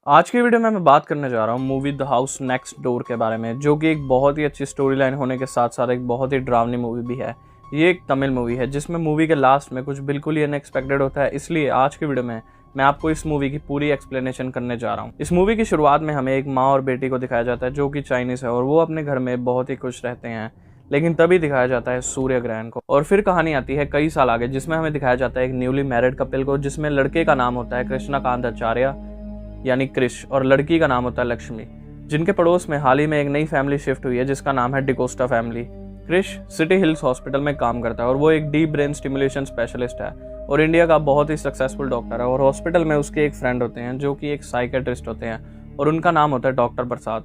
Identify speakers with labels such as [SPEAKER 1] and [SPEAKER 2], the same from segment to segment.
[SPEAKER 1] आज की वीडियो में मैं बात करने जा रहा हूँ movie the house next door के बारे में, जो कि एक बहुत ही अच्छी स्टोरी लाइन होने के साथ साथ एक बहुत ही डरावनी मूवी भी है। ये एक तमिल मूवी है जिसमें मूवी के लास्ट में कुछ बिल्कुल ही अनएक्सपेक्टेड होता है। इसलिए आज की वीडियो में मैं आपको इस मूवी की पूरी एक्सप्लेनेशन करने जा रहा हूँ। इस मूवी की शुरुआत में हमें एक माँ और बेटी को दिखाया जाता है जो कि चाइनीज है और वो अपने घर में बहुत ही खुश रहते हैं। लेकिन तभी दिखाया जाता है सूर्य ग्रहण को और फिर कहानी आती है कई साल आगे, जिसमें हमें दिखाया जाता है एक न्यूली मैरिड कपल को, जिसमें लड़के का नाम होता है कृष्णकांत आचार्य यानी क्रिश और लड़की का नाम होता है लक्ष्मी, जिनके पड़ोस में हाल ही में एक नई फैमिली शिफ्ट हुई है जिसका नाम है D'Costa family. Krish City Hills Hospital में काम करता है और वो एक डीप ब्रेन स्टिमुलेशन स्पेशलिस्ट है और इंडिया का बहुत ही सक्सेसफुल डॉक्टर है। और हॉस्पिटल में उसके एक फ्रेंड होते हैं जो कि एक साइकेट्रिस्ट होते हैं और उनका नाम होता है डॉक्टर प्रसाद।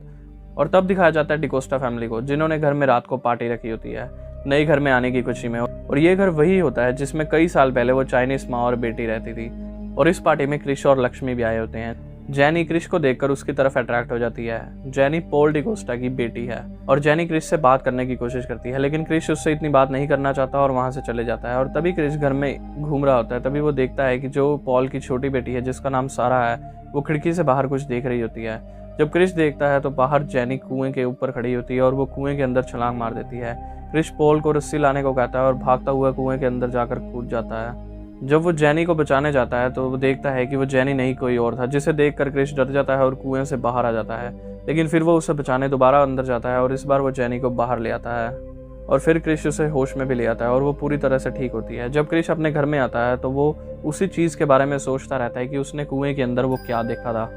[SPEAKER 1] और तब दिखाया जाता है डिकोस्टा फैमिली को, जिन्होंने घर में रात को पार्टी रखी होती है नए घर में आने की खुशी में। और ये घर वही होता है जिसमें कई साल पहले वो चाइनीज माँ और बेटी रहती थी। और इस पार्टी में क्रिश और लक्ष्मी भी आए होते हैं। जैनी क्रिश को देखकर उसकी तरफ अट्रैक्ट हो जाती है। जैनी पॉल डिकोस्टा की बेटी है और जैनी क्रिश से बात करने की कोशिश करती है, लेकिन क्रिश उससे इतनी बात नहीं करना चाहता और वहां से चले जाता है। और तभी क्रिश घर में घूम रहा होता है, तभी वो देखता है कि जो पॉल की छोटी बेटी है जिसका नाम सारा है, वो खिड़की से बाहर कुछ देख रही होती है। जब क्रिश देखता है तो बाहर जैनी कुएं के ऊपर खड़ी होती है और वो कुएं के अंदर छलांग मार देती है। क्रिश पॉल को रस्सी लाने को कहता है और भागता हुआ कुएं के अंदर जाकर कूद जाता है। जब वो जैनी को बचाने जाता है तो वो देखता है कि वो जैनी नहीं कोई और था, जिसे देखकर क्रिश डर जाता है और कुएं से बाहर आ जाता है। लेकिन फिर वो उसे बचाने दोबारा अंदर जाता है और इस बार वो जैनी को बाहर ले आता है और फिर क्रिश उसे होश में भी ले आता है और वो पूरी तरह से ठीक होती है। जब क्रिश अपने घर में आता है तो वो उसी चीज़ के बारे में सोचता रहता है कि उसने कुएं के अंदर वो क्या देखा था।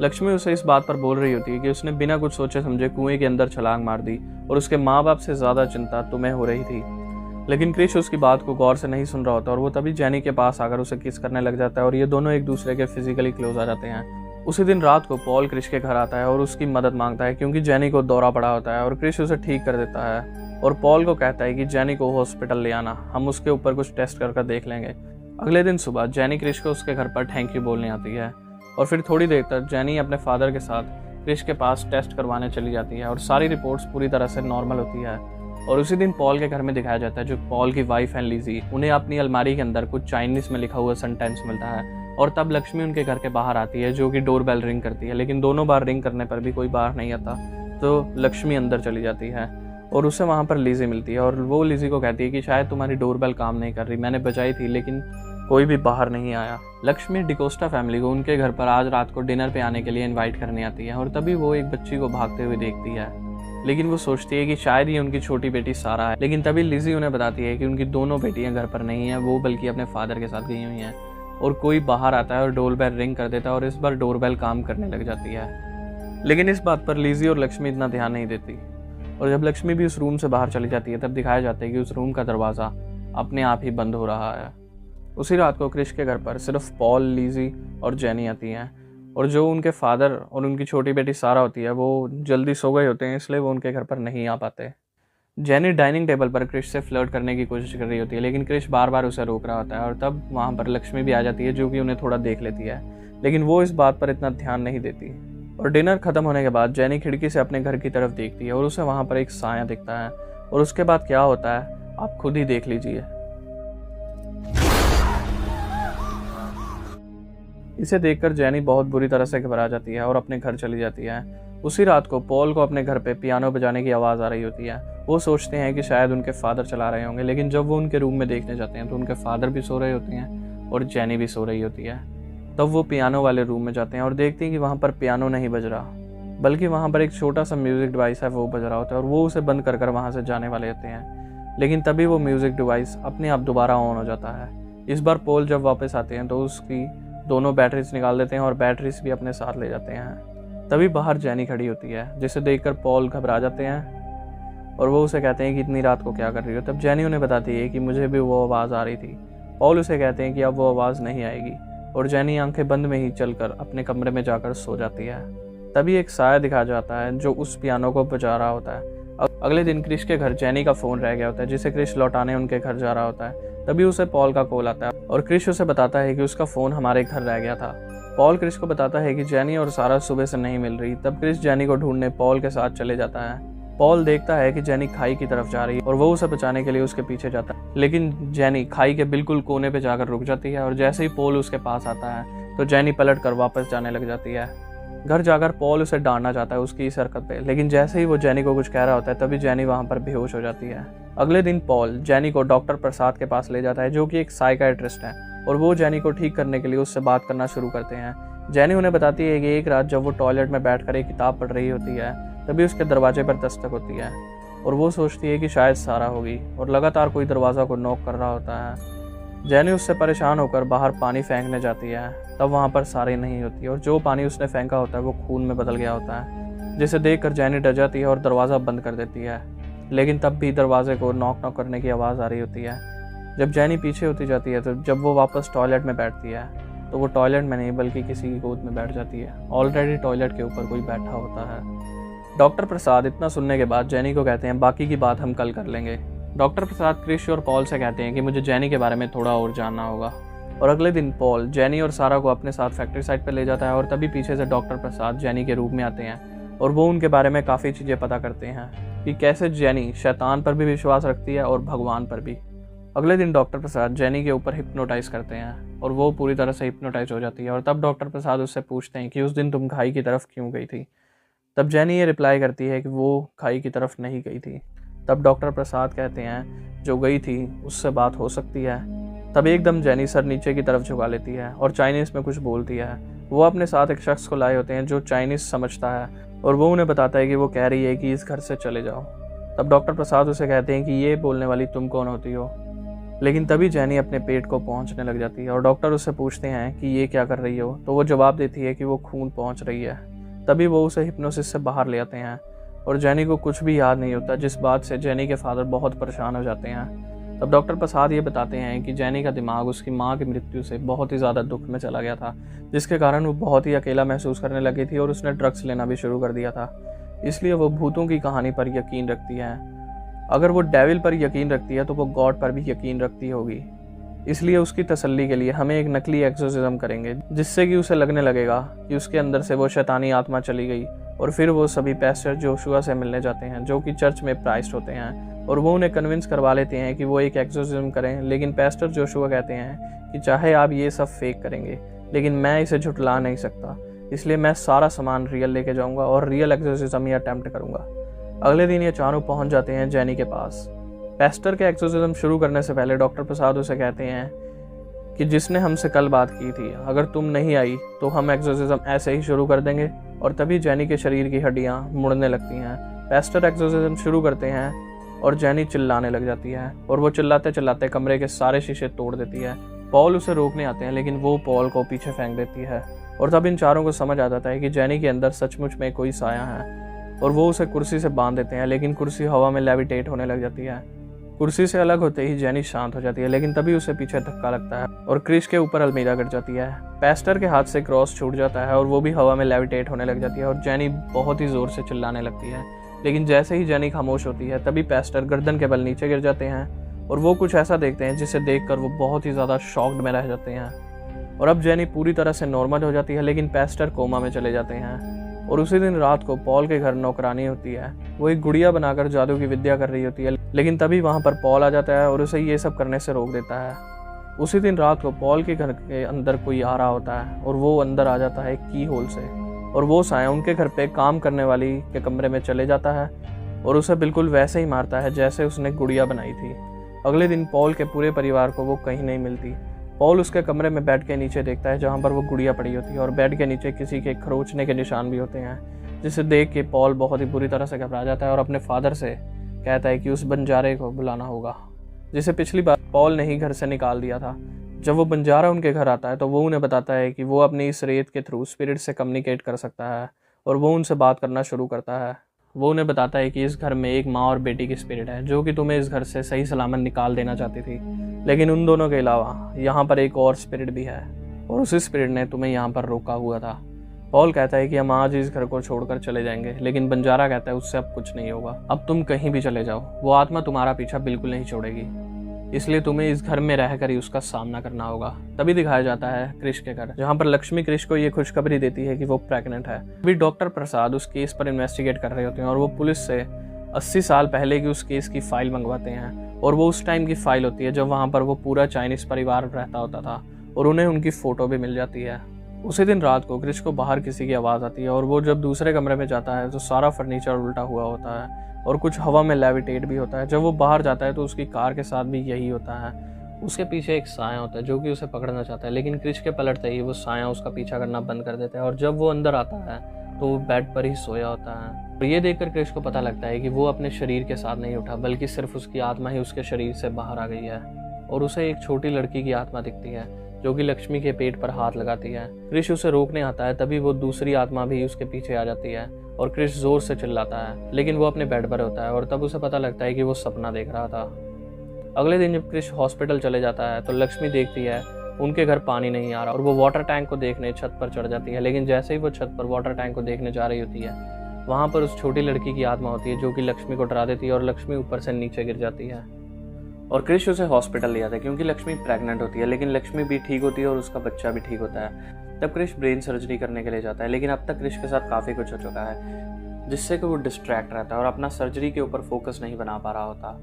[SPEAKER 1] लक्ष्मी उसे इस बात पर बोल रही होती है कि उसने बिना कुछ सोचे समझे कुएं के अंदर छलांग मार दी और उसके माँ बाप से ज़्यादा चिंता तुम्हें हो रही थी। लेकिन क्रिश उसकी बात को गौर से नहीं सुन रहा होता और वो तभी जैनी के पास आकर उसे किस करने लग जाता है और ये दोनों एक दूसरे के फिजिकली क्लोज आ जाते हैं। उसी दिन रात को पॉल क्रिश के घर आता है और उसकी मदद मांगता है क्योंकि जैनी को दौरा पड़ा होता है और क्रिश उसे ठीक कर देता है और पॉल को कहता है कि जैनी को हॉस्पिटल ले आना, हम उसके ऊपर कुछ टेस्ट कर देख लेंगे। अगले दिन सुबह जैनी क्रिश को उसके घर पर थैंक यू बोलने आती है और फिर थोड़ी देर तक जैनी अपने फादर के साथ क्रिश के पास टेस्ट करवाने चली जाती है और सारी रिपोर्ट्स पूरी तरह से नॉर्मल होती है। और उसी दिन पॉल के घर में दिखाया जाता है जो पॉल की वाइफ है लीजी, उन्हें अपनी अलमारी के अंदर कुछ चाइनीज में लिखा हुआ सेंटेंस मिलता है और तब लक्ष्मी उनके घर के बाहर आती है जो कि डोर बेल रिंग करती है। लेकिन दोनों बार रिंग करने पर भी कोई बाहर नहीं आता तो लक्ष्मी अंदर चली जाती है और उसे वहाँ पर लीजी मिलती है और वो लीजी को कहती है कि शायद तुम्हारी डोर बेल काम नहीं कर रही, मैंने बजाई थी लेकिन कोई भी बाहर नहीं आया। लक्ष्मी डिकोस्टा फैमिली को उनके घर पर आज रात को डिनर पे आने के लिए इनवाइट करने आती है और तभी वो एक बच्ची को भागते हुए देखती है, लेकिन वो सोचती है कि शायद ये उनकी छोटी बेटी सारा है। लेकिन तभी लिजी उन्हें बताती है कि उनकी दोनों बेटियां घर पर नहीं है, वो बल्कि अपने फादर के साथ गई हुई हैं। और कोई बाहर आता है और डोर बेल रिंग कर देता है और इस बार डोर बेल काम करने लग जाती है। लेकिन इस बात पर लिजी और लक्ष्मी इतना ध्यान नहीं देती और जब लक्ष्मी भी उस रूम से बाहर चली जाती है तब दिखाया जाता है कि उस रूम का दरवाज़ा अपने आप ही बंद हो रहा है। उसी रात को क्रिश के घर पर सिर्फ पॉल, लीजी और जैनी आती हैं और जो उनके फादर और उनकी छोटी बेटी सारा होती है वो जल्दी सो गए होते हैं, इसलिए वो उनके घर पर नहीं आ पाते। जैनी डाइनिंग टेबल पर क्रिश से फ्लर्ट करने की कोशिश कर रही होती है, लेकिन क्रिश बार बार उसे रोक रहा होता है और तब वहाँ पर लक्ष्मी भी आ जाती है जो कि उन्हें थोड़ा देख लेती है, लेकिन वो इस बात पर इतना ध्यान नहीं देती। और डिनर खत्म होने के बाद जैनी खिड़की से अपने घर की तरफ देखती है और उसे वहाँ पर एक साया दिखता है और उसके बाद क्या होता है आप खुद ही देख लीजिए। इसे देखकर जैनी बहुत बुरी तरह से घबरा जाती है और अपने घर चली जाती है। उसी रात को पॉल को अपने घर पे पियानो बजाने की आवाज़ आ रही होती है। वो सोचते हैं कि शायद उनके फादर चला रहे होंगे, लेकिन जब वो उनके रूम में देखने जाते हैं तो उनके फादर भी सो रहे होते हैं और जैनी भी सो रही होती है। तब वो पियानो वाले रूम में जाते हैं और देखते हैं कि वहाँ पर पियानो नहीं बज रहा, बल्कि वहाँ पर एक छोटा सा म्यूज़िक डिवाइस है वो बज रहा होता है और वो उसे बंद कर कर वहाँ से जाने वाले होते हैं। लेकिन तभी वो म्यूज़िक डिवाइस अपने आप दोबारा ऑन हो जाता है। इस बार पॉल जब वापस आते हैं तो उसकी दोनों बैटरीज निकाल देते हैं और बैटरीज भी अपने साथ ले जाते हैं। तभी बाहर जैनी खड़ी होती है जिसे देखकर पॉल घबरा जाते हैं और वो उसे कहते हैं कि इतनी रात को क्या कर रही हो। तब जैनी उन्हें बताती है कि मुझे भी वो आवाज़ आ रही थी। पॉल उसे कहते हैं कि अब वो आवाज़ नहीं आएगी और जैनी आंखें बंद में ही चलकर अपने कमरे में जाकर सो जाती है। तभी एक साया दिखाया जाता है जो उस पियानो को बजा रहा होता है। अगले दिन क्रिश के घर जैनी का फ़ोन रह गया होता है जिसे क्रिश लौटाने उनके घर जा रहा होता है। तभी उसे पॉल का कॉल आता है और क्रिश उसे बताता है कि उसका फ़ोन हमारे घर रह गया था। पॉल क्रिश को बताता है कि जैनी और सारा सुबह से नहीं मिल रही। तब क्रिश जैनी को ढूंढने पॉल के साथ चले जाता है। पॉल देखता है कि जैनी खाई की तरफ जा रही है और वो उसे बचाने के लिए उसके पीछे जाता है, लेकिन जैनी खाई के बिल्कुल कोने पे जाकर रुक जाती है और जैसे ही पॉल उसके पास आता है तो जैनी पलट कर वापस जाने लग जाती है। घर जाकर पॉल उसे डांटना चाहता है उसकी इस हरकत पे, लेकिन जैसे ही वो जेनी को कुछ कह रहा होता है तभी जेनी वहाँ पर बेहोश हो जाती है। अगले दिन पॉल जेनी को डॉक्टर प्रसाद के पास ले जाता है, जो कि एक साइकियाट्रिस्ट है, और वो जेनी को ठीक करने के लिए उससे बात करना शुरू करते हैं। जेनी उन्हें बताती है कि एक रात जब वो टॉयलेट में बैठकर एक किताब पढ़ रही होती है तभी उसके दरवाजे पर दस्तक होती है, और वो सोचती है कि शायद सारा होगी, और लगातार कोई दरवाज़ा को नॉक कर रहा होता है। जेनी उससे परेशान होकर बाहर पानी फेंकने जाती है, तब वहाँ पर सारी नहीं होती, और जो पानी उसने फेंका होता है वो खून में बदल गया होता है, जिसे देखकर जेनी डर जाती है और दरवाज़ा बंद कर देती है। लेकिन तब भी दरवाजे को नॉक नॉक करने की आवाज़ आ रही होती है। जब जेनी पीछे होती जाती है तो जब वो वापस टॉयलेट में बैठती है तो वो टॉयलेट में नहीं बल्कि किसी की गोद में बैठ जाती है। ऑलरेडी टॉयलेट के ऊपर कोई बैठा होता है। डॉक्टर प्रसाद इतना सुनने के बाद जेनी को कहते हैं बाकी की बात हम कल कर लेंगे। डॉक्टर प्रसाद क्रिश और पॉल से कहते हैं कि मुझे जेनी के बारे में थोड़ा और जानना होगा, और अगले दिन पॉल जेनी और सारा को अपने साथ फैक्ट्री साइट पर ले जाता है, और तभी पीछे से डॉक्टर प्रसाद जेनी के रूप में आते हैं और वो उनके बारे में काफ़ी चीज़ें पता करते हैं कि कैसे जेनी शैतान पर भी विश्वास रखती है और भगवान पर भी। अगले दिन डॉक्टर प्रसाद जेनी के ऊपर हिप्नोटाइज करते हैं और वो पूरी तरह से हिप्नोटाइज हो जाती है, और तब डॉक्टर प्रसाद उससे पूछते हैं कि उस दिन तुम खाई की तरफ क्यों गई थी। तब जेनी ये रिप्लाई करती है कि वो खाई की तरफ नहीं गई थी। तब डॉक्टर प्रसाद कहते हैं जो गई थी उससे बात हो सकती है। तब एकदम जेनी सर नीचे की तरफ झुका लेती है और चाइनीज़ में कुछ बोलती है। वो अपने साथ एक शख्स को लाए होते हैं जो चाइनीज़ समझता है, और वो उन्हें बताता है कि वो कह रही है कि इस घर से चले जाओ। तब डॉक्टर प्रसाद उसे कहते हैं कि ये बोलने वाली तुम कौन होती हो। लेकिन तभी जेनी अपने पेट को पहुंचने लग जाती है और डॉक्टर उससे पूछते हैं कि ये क्या कर रही हो, तो वो जवाब देती है कि वो खून पहुंच रही है। तभी वो उसे हिप्नोसिस से बाहर ले आते हैं और जेनी को कुछ भी याद नहीं होता, जिस बात से जेनी के फादर बहुत परेशान हो जाते हैं। तब डॉक्टर प्रसाद ये बताते हैं कि जेनी का दिमाग उसकी माँ की मृत्यु से बहुत ही ज़्यादा दुख में चला गया था, जिसके कारण वो बहुत ही अकेला महसूस करने लगी थी और उसने ड्रग्स लेना भी शुरू कर दिया था। इसलिए वो भूतों की कहानी पर यकीन रखती है। अगर वो डेविल पर यकीन रखती है तो वो गॉड पर भी यकीन रखती होगी। इसलिए उसकी तसल्ली के लिए हमें एक नकली एक्सोर्सिज्म करेंगे, जिससे कि उसे लगने लगेगा कि उसके अंदर से वो शैतानी आत्मा चली गई। और फिर वो सभी पैस्टर जोशुआ से मिलने जाते हैं, जो कि चर्च में प्राइस्ट होते हैं, और वो उन्हें कन्विंस करवा लेते हैं कि वो एक एक्सोर्सिज्म करें। लेकिन पैस्टर जोशुआ कहते हैं कि चाहे आप ये सब फेक करेंगे, लेकिन मैं इसे झुटला नहीं सकता, इसलिए मैं सारा सामान रियल लेके जाऊंगा और रियल एक्सोर्सिज्म ही अटेम्प्ट करूंगा। अगले दिन ये चारों पहुंच जाते हैं जेनी के पास। पैस्टर के एक्सोर्सिज्म शुरू करने से पहले डॉक्टर प्रसाद उसे कहते हैं कि जिसने हमसे कल बात की थी, अगर तुम नहीं आई तो हम एक्सोर्सिज्म ऐसे ही शुरू कर देंगे। और तभी जेनी के शरीर की हड्डियां मुड़ने लगती हैं। पैस्टर एक्सोर्सिज्म शुरू करते हैं और जेनी चिल्लाने लग जाती है, और वो चिल्लाते चिल्लाते कमरे के सारे शीशे तोड़ देती है। पॉल उसे रोकने आते हैं, लेकिन वो पॉल को पीछे फेंक देती है, और तब इन चारों को समझ आ जाता है कि जेनी के अंदर सचमुच में कोई साया है, और वो उसे कुर्सी से बांध देते हैं। लेकिन कुर्सी हवा में लेविटेट होने लग जाती है। कुर्सी से अलग होते ही जेनी शांत हो जाती है, लेकिन तभी उसे पीछे धक्का लगता है और क्रिश के ऊपर अलमीरा गिर जाती है। पैस्टर के हाथ से क्रॉस छूट जाता है और वो भी हवा में लेविटेट होने लग जाती है, और जेनी बहुत ही जोर से चिल्लाने लगती है। लेकिन जैसे ही जेनी खामोश होती है तभी पैस्टर गर्दन के बल नीचे गिर जाते हैं, और वो कुछ ऐसा देखते हैं जिसे देखकर वो बहुत ही ज़्यादा शॉक्ड में रह जाते हैं। और अब जेनी पूरी तरह से नॉर्मल हो जाती है, लेकिन पैस्टर कोमा में चले जाते हैं। और उसी दिन रात को पॉल के घर नौकरानी होती है। वो एक गुड़िया बनाकर जादू की विद्या कर रही होती है, लेकिन तभी वहाँ पर पॉल आ जाता है और उसे ये सब करने से रोक देता है। उसी दिन रात को पॉल के घर के अंदर कोई आ रहा होता है, और वो अंदर आ जाता है की होल से, और वो साया उनके घर पे काम करने वाली के कमरे में चले जाता है और उसे बिल्कुल वैसे ही मारता है जैसे उसने गुड़िया बनाई थी। अगले दिन पॉल के पूरे परिवार को वो कहीं नहीं मिलती। पॉल उसके कमरे में बेड के नीचे देखता है जहाँ पर वो गुड़िया पड़ी होती है, और बेड के नीचे किसी के खरोचने के निशान भी होते हैं, जिसे देख के पॉल बहुत ही बुरी तरह से घबरा जाता है और अपने फादर से कहता है कि उस बंजारे को बुलाना होगा, जिसे पिछली बार पॉल ने ही घर से निकाल दिया था। जब वो बंजारा उनके घर आता है तो वो उन्हें बताता है कि वो अपनी इस रेत के थ्रू स्पिरिट से कम्युनिकेट कर सकता है, और वो उनसे बात करना शुरू करता है। वो उन्हें बताता है कि इस घर में एक माँ और बेटी की स्पिरिट है, जो कि तुम्हें इस घर से सही सलामत निकाल देना चाहती थी, लेकिन उन दोनों के अलावा यहाँ पर एक और स्पिरिट भी है, और उसी स्पिरिट ने तुम्हें यहाँ पर रोका हुआ था। पॉल कहता है कि हम आज इस घर को छोड़कर चले जाएंगे, लेकिन बंजारा कहता है उससे अब कुछ नहीं होगा, अब तुम कहीं भी चले जाओ, वो आत्मा तुम्हारा पीछा बिल्कुल नहीं छोड़ेगी, इसलिए तुम्हें इस घर में रहकर ही उसका सामना करना होगा। तभी दिखाया जाता है क्रिश के घर, जहाँ पर लक्ष्मी क्रिश को ये खुशखबरी देती है कि वो प्रेग्नेंट है। अभी डॉक्टर प्रसाद उस केस पर इन्वेस्टिगेट कर रहे होते हैं, और वो पुलिस से 80 साल पहले की उस केस की फाइल मंगवाते हैं, और वो उस टाइम की फाइल होती है जब वहाँ पर वो पूरा चाइनीज परिवार रहता होता था, और उन्हें उनकी फ़ोटो भी मिल जाती है। उसी दिन रात को क्रिश को बाहर किसी की आवाज़ आती है और वो जब दूसरे कमरे में जाता है तो सारा फर्नीचर उल्टा हुआ होता है और कुछ हवा में लेविटेट भी होता है। जब वो बाहर जाता है तो उसकी कार के साथ भी यही होता है। उसके पीछे एक साया होता है जो कि उसे पकड़ना चाहता है, लेकिन क्रिश के पलटते ही वो साया उसका पीछा करना बंद कर देता है और जब वो अंदर आता है तो वो बेड पर ही सोया होता है। और ये देखकर क्रिश को पता लगता है कि वो अपने शरीर के साथ नहीं उठा, बल्कि सिर्फ उसकी आत्मा ही उसके शरीर से बाहर आ गई है। और उसे एक छोटी लड़की की आत्मा दिखती है जो कि लक्ष्मी के पेट पर हाथ लगाती है। क्रिश उसे रोकने आता है, तभी वो दूसरी आत्मा भी उसके पीछे आ जाती है और क्रिश जोर से चिल्लाता है, लेकिन वो अपने बेड पर होता है और तब उसे पता लगता है कि वो सपना देख रहा था। अगले दिन जब क्रिश हॉस्पिटल चले जाता है तो लक्ष्मी देखती है उनके घर पानी नहीं आ रहा और वो वाटर टैंक को देखने छत पर चढ़ जाती है। लेकिन जैसे ही वो छत पर वाटर टैंक को देखने जा रही होती है, वहाँ पर उस छोटी लड़की की आत्मा होती है जो कि लक्ष्मी को डरा देती है और लक्ष्मी ऊपर से नीचे गिर जाती है। और क्रिश उसे हॉस्पिटल ले जाता है क्योंकि लक्ष्मी प्रेग्नेंट होती है, लेकिन लक्ष्मी भी ठीक होती है और उसका बच्चा भी ठीक होता है। तब क्रिश ब्रेन सर्जरी करने के लिए जाता है, लेकिन अब तक क्रिश के साथ काफ़ी कुछ हो चुका है जिससे कि वो डिस्ट्रैक्ट रहता है और अपना सर्जरी के ऊपर फोकस नहीं बना पा रहा होता।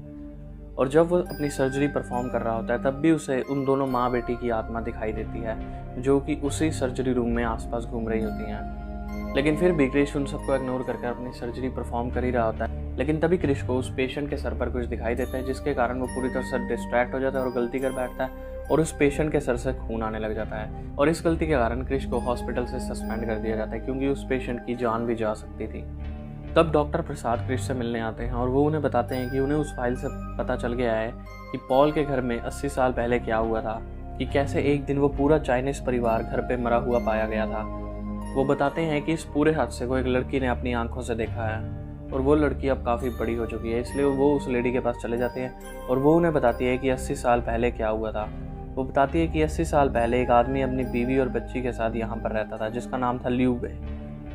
[SPEAKER 1] और जब वो अपनी सर्जरी परफॉर्म कर रहा होता है तब भी उसे उन दोनों माँ बेटी की आत्मा दिखाई देती है जो कि उसी सर्जरी रूम में आसपास घूम रही होती हैं। लेकिन फिर भी क्रिश उन सबको इग्नोर करके अपनी सर्जरी परफॉर्म कर ही रहा होता है। लेकिन तभी क्रिश को उस पेशेंट के सर पर कुछ दिखाई देता है जिसके कारण वो पूरी तरह से डिस्ट्रैक्ट हो जाता है और गलती कर बैठता है और उस पेशेंट के सर से खून आने लग जाता है। और इस गलती के कारण क्रिश को हॉस्पिटल से सस्पेंड कर दिया जाता है क्योंकि उस पेशेंट की जान भी जा सकती थी। तब डॉक्टर प्रसाद क्रिश से मिलने आते हैं और वो उन्हें बताते हैं कि उन्हें उस फाइल से पता चल गया है कि पॉल के घर में 80 साल पहले क्या हुआ था, कि कैसे एक दिन वो पूरा चाइनीज परिवार घर पे मरा हुआ पाया गया था। वो बताते हैं कि इस पूरे हादसे को एक लड़की ने अपनी आंखों से देखा है और वो लड़की अब काफ़ी बड़ी हो चुकी है, इसलिए वो उस लेडी के पास चले जाते हैं और वो उन्हें बताती है कि 80 साल पहले क्या हुआ था। वो बताती है कि 80 साल पहले एक आदमी अपनी बीवी और बच्ची के साथ यहाँ पर रहता था जिसका नाम था लियू वे।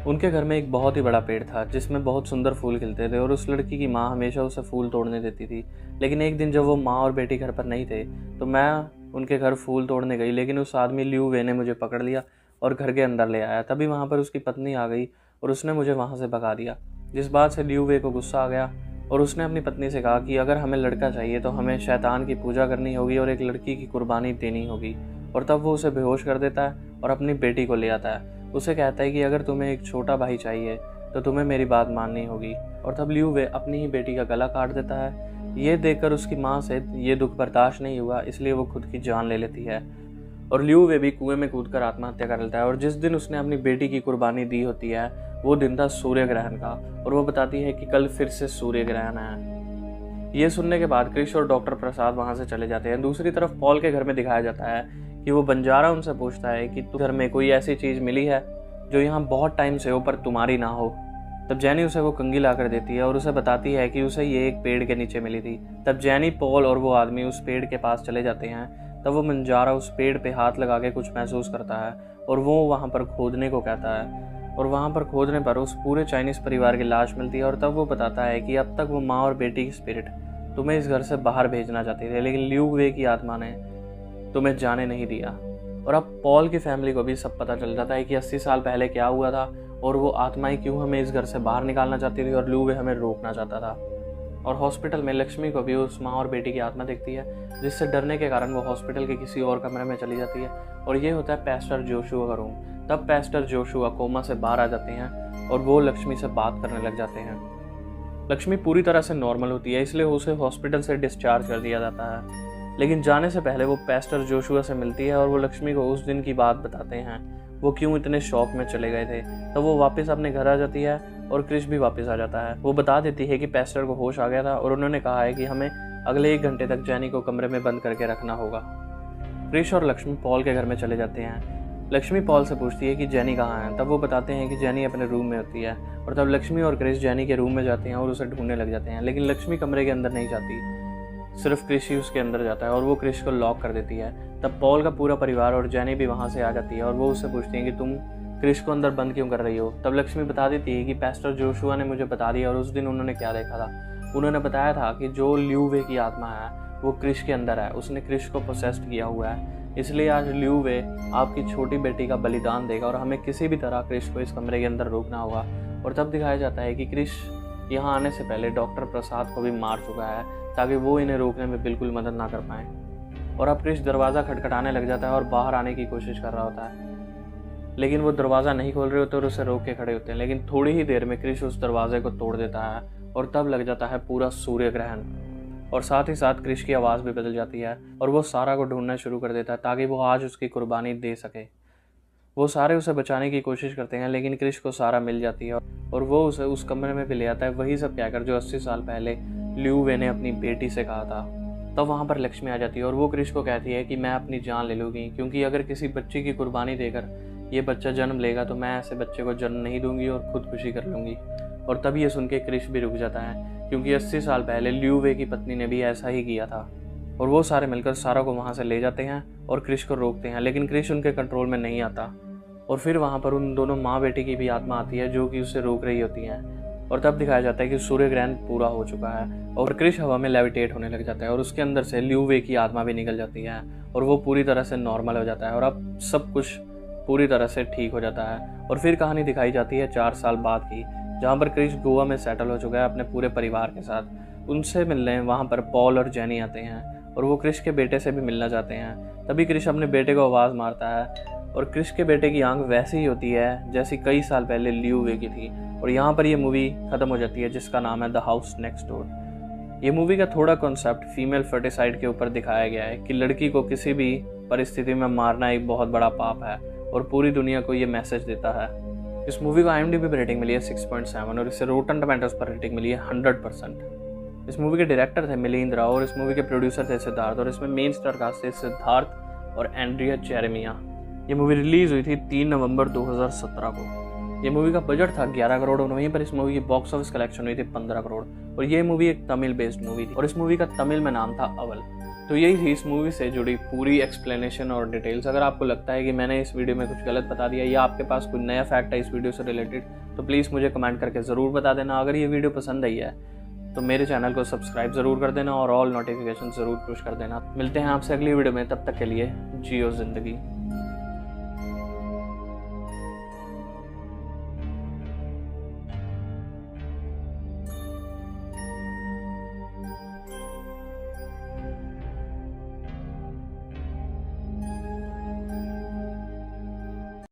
[SPEAKER 1] उनके घर में एक बहुत ही बड़ा पेड़ था जिसमें बहुत सुंदर फूल खिलते थे और उस लड़की की माँ हमेशा उसे फूल तोड़ने देती थी। लेकिन एक दिन जब वो माँ और बेटी घर पर नहीं थे तो मैं उनके घर फूल तोड़ने गई, लेकिन उस आदमी लियू वे ने मुझे पकड़ लिया और घर के अंदर ले आया। तभी वहाँ पर उसकी पत्नी आ गई और उसने मुझे वहाँ से भगा दिया, जिस बात से लियू वे को गुस्सा आ गया और उसने अपनी पत्नी से कहा कि अगर हमें लड़का चाहिए तो हमें शैतान की पूजा करनी होगी और एक लड़की की कुर्बानी देनी होगी। और तब वो उसे बेहोश कर देता है और अपनी बेटी को ले आता है। उसे कहता है कि अगर तुम्हें एक छोटा भाई चाहिए तो तुम्हें मेरी बात माननी होगी। और तब लियू वे अपनी ही बेटी का गला काट देता है। ये देखकर उसकी माँ से ये दुख बर्दाश्त नहीं हुआ, इसलिए वो खुद की जान ले लेती है और लियू वे भी कुएं में कूदकर आत्महत्या कर लेता है। और जिस दिन उसने अपनी बेटी की कुर्बानी दी होती है वो दिन था सूर्य ग्रहण का और वो बताती है कि कल फिर से सूर्य ग्रहण है। ये सुनने के बाद क्रिश और डॉक्टर प्रसाद वहाँ से चले जाते हैं। दूसरी तरफ पॉल के घर में दिखाया जाता है कि वो बंजारा उनसे पूछता है कि तुम घर में कोई ऐसी चीज़ मिली है जो यहाँ बहुत टाइम से हो पर तुम्हारी ना हो। तब जैनी उसे वो कंघी ला कर देती है और उसे बताती है कि उसे ये एक पेड़ के नीचे मिली थी। तब जैनी, पॉल और वो आदमी उस पेड़ के पास चले जाते हैं। तब वो बंजारा उस पेड़ पे हाथ लगा के कुछ महसूस करता है और वो वहाँ पर खोदने को कहता है और वहाँ पर खोदने पर उस पूरे चाइनीज़ परिवार की लाश मिलती है। और तब वो बताता है कि अब तक वो माँ और बेटी की स्पिरिट तुम्हें इस घर से बाहर भेजना चाहती थी, लेकिन लियू वे की आत्मा ने तुम्हें जाने नहीं दिया। और अब पॉल की फैमिली को भी सब पता चल जाता है कि 80 साल पहले क्या हुआ था और वो आत्माएं क्यों हमें इस घर से बाहर निकालना चाहती थी और लियू वे हमें रोकना चाहता था। और हॉस्पिटल में लक्ष्मी को भी उस माँ और बेटी की आत्मा दिखती है, जिससे डरने के कारण वो हॉस्पिटल के किसी और कमरे में चली जाती है और ये होता है पैस्टर जोशुआ का रूम। तब पैस्टर जोशुआ कोमा से बाहर आ जाते हैं और वो लक्ष्मी से बात करने लग जाते हैं। लक्ष्मी पूरी तरह से नॉर्मल होती है, इसलिए उसे हॉस्पिटल से डिस्चार्ज कर दिया जाता है। लेकिन जाने से पहले वो पैस्टर जोशुआ से मिलती है और वो लक्ष्मी को उस दिन की बात बताते हैं, वो क्यों इतने शॉक में चले गए थे। तो वो वापस अपने घर आ जाती है और क्रिश भी वापस आ जाता है। वो बता देती है कि पैस्टर को होश आ गया था और उन्होंने कहा है कि हमें अगले 1 घंटे तक जैनी को कमरे में बंद करके रखना होगा। क्रिश और लक्ष्मी पॉल के घर में चले जाते हैं। लक्ष्मी पॉल से पूछती है कि जैनी कहाँ है। तब वो बताते हैं कि जैनी अपने रूम में होती है और तब लक्ष्मी और क्रिश जैनी के रूम में जाते हैं और उसे ढूंढने लग जाते हैं। लेकिन लक्ष्मी कमरे के अंदर नहीं जाती, सिर्फ क्रिश ही उसके अंदर जाता है और वो क्रिश को लॉक कर देती है। तब पॉल का पूरा परिवार और जैनी भी वहाँ से आ जाती है और वो उससे पूछती है कि तुम क्रिश को अंदर बंद क्यों कर रही हो। तब लक्ष्मी बता देती है कि पैस्टर जोशुआ ने मुझे बता दिया और उस दिन उन्होंने क्या देखा था। उन्होंने बताया था कि जो लियू वे की आत्मा है वो क्रिश के अंदर है, उसने क्रिश को पोसेस्ड किया हुआ है, इसलिए आज लियू वे आपकी छोटी बेटी का बलिदान देगा और हमें किसी भी तरह क्रिश को इस कमरे के अंदर रोकना होगा। और तब दिखाया जाता है कि क्रिश यहाँ आने से पहले डॉक्टर प्रसाद को भी मार चुका है ताकि वो इन्हें रोकने में बिल्कुल मदद ना कर पाए। और अब क्रिश दरवाज़ा खटखटाने लग जाता है और बाहर आने की कोशिश कर रहा होता है। लेकिन वो दरवाज़ा नहीं खोल रहे होते और उसे रोक के खड़े होते हैं। लेकिन थोड़ी ही देर में क्रिश उस दरवाजे को तोड़ देता है और तब लग जाता है पूरा सूर्य ग्रहण, और साथ ही साथ क्रिश की आवाज़ भी बदल जाती है और वो सारा को ढूंढना शुरू कर देता है ताकि वो आज उसकी कुर्बानी दे सके। वो सारे उसे बचाने की कोशिश करते हैं लेकिन क्रिश को सारा मिल जाती है और वो उसे उस कमरे में भी ले आता है, वही सब कहकर जो 80 साल पहले लियू वे ने अपनी बेटी से कहा था। तब वहाँ पर लक्ष्मी आ जाती है और वो क्रिश को कहती है कि मैं अपनी जान ले लूँगी, क्योंकि अगर किसी बच्चे की कुर्बानी देकर ये बच्चा जन्म लेगा तो मैं ऐसे बच्चे को जन्म नहीं दूंगी और खुदकुशी कर लूँगी। और तब ये सुन के क्रिश भी रुक जाता है, क्योंकि 80 साल पहले लियू वे की पत्नी ने भी ऐसा ही किया था। और वो सारे मिलकर सारा को वहाँ से ले जाते हैं और क्रिश को रोकते हैं, लेकिन क्रिश उनके कंट्रोल में नहीं आता। और फिर वहाँ पर उन दोनों माँ बेटी की भी आत्मा आती है जो कि उसे रोक रही होती हैं। और तब दिखाया जाता है कि सूर्य ग्रहण पूरा हो चुका है और क्रिश हवा में लेविटेट होने लग जाता है और उसके अंदर से लियू वे की आत्मा भी निकल जाती है और वो पूरी तरह से नॉर्मल हो जाता है और अब सब कुछ पूरी तरह से ठीक हो जाता है। और फिर कहानी दिखाई जाती है 4 साल बाद की, जहाँ पर क्रिश गोवा में सेटल हो चुका है अपने पूरे परिवार के साथ। उनसे मिलने वहाँ पर पॉल और जेनी आते हैं और वो क्रिश के बेटे से भी मिलना चाहते हैं। तभी क्रिश अपने बेटे को आवाज़ मारता है और क्रिश के बेटे की आंख वैसी ही होती है जैसी कई साल पहले लियू वे की थी। और यहाँ पर ये मूवी ख़त्म हो जाती है, जिसका नाम है द हाउस नेक्स्ट डोर। ये मूवी का थोड़ा कॉन्सेप्ट फीमेल फर्टिसाइड के ऊपर दिखाया गया है कि लड़की को किसी भी परिस्थिति में मारना एक बहुत बड़ा पाप है और पूरी दुनिया को ये मैसेज देता है। इस मूवी को IMDb पर रेटिंग मिली है 6.7 और इसे रोटन टोमेटोज पर रेटिंग मिली है 100%। इस मूवी के डायरेक्टर थे मिलिंद राव और इस मूवी के प्रोड्यूसर थे सिद्धार्थ, और इसमें मेन स्टार कास्ट थे सिद्धार्थ और एंड्रिया जेरेमिया। ये मूवी रिलीज हुई थी 3 नवंबर 2017 को। ये मूवी का बजट था 11 करोड़ और वहीं पर इस मूवी की बॉक्स ऑफिस कलेक्शन हुई थी 15 करोड़। और ये मूवी एक तमिल बेस्ड मूवी थी और इस मूवी का तमिल में नाम था अवल। तो यही थी इस मूवी से जुड़ी पूरी एक्सप्लेनेशन और डिटेल्स। अगर आपको लगता है कि मैंने इस वीडियो में कुछ गलत बता दिया या आपके पास कोई नया फैक्ट है इस वीडियो से रिलेटेड, तो प्लीज़ मुझे कमेंट करके ज़रूर बता देना। अगर ये वीडियो पसंद आई है तो मेरे चैनल को सब्सक्राइब ज़रूर कर देना और ऑल नोटिफिकेशन ज़रूर पुश कर देना। मिलते हैं आपसे अगली वीडियो में, तब तक के लिए जियो ज़िंदगी।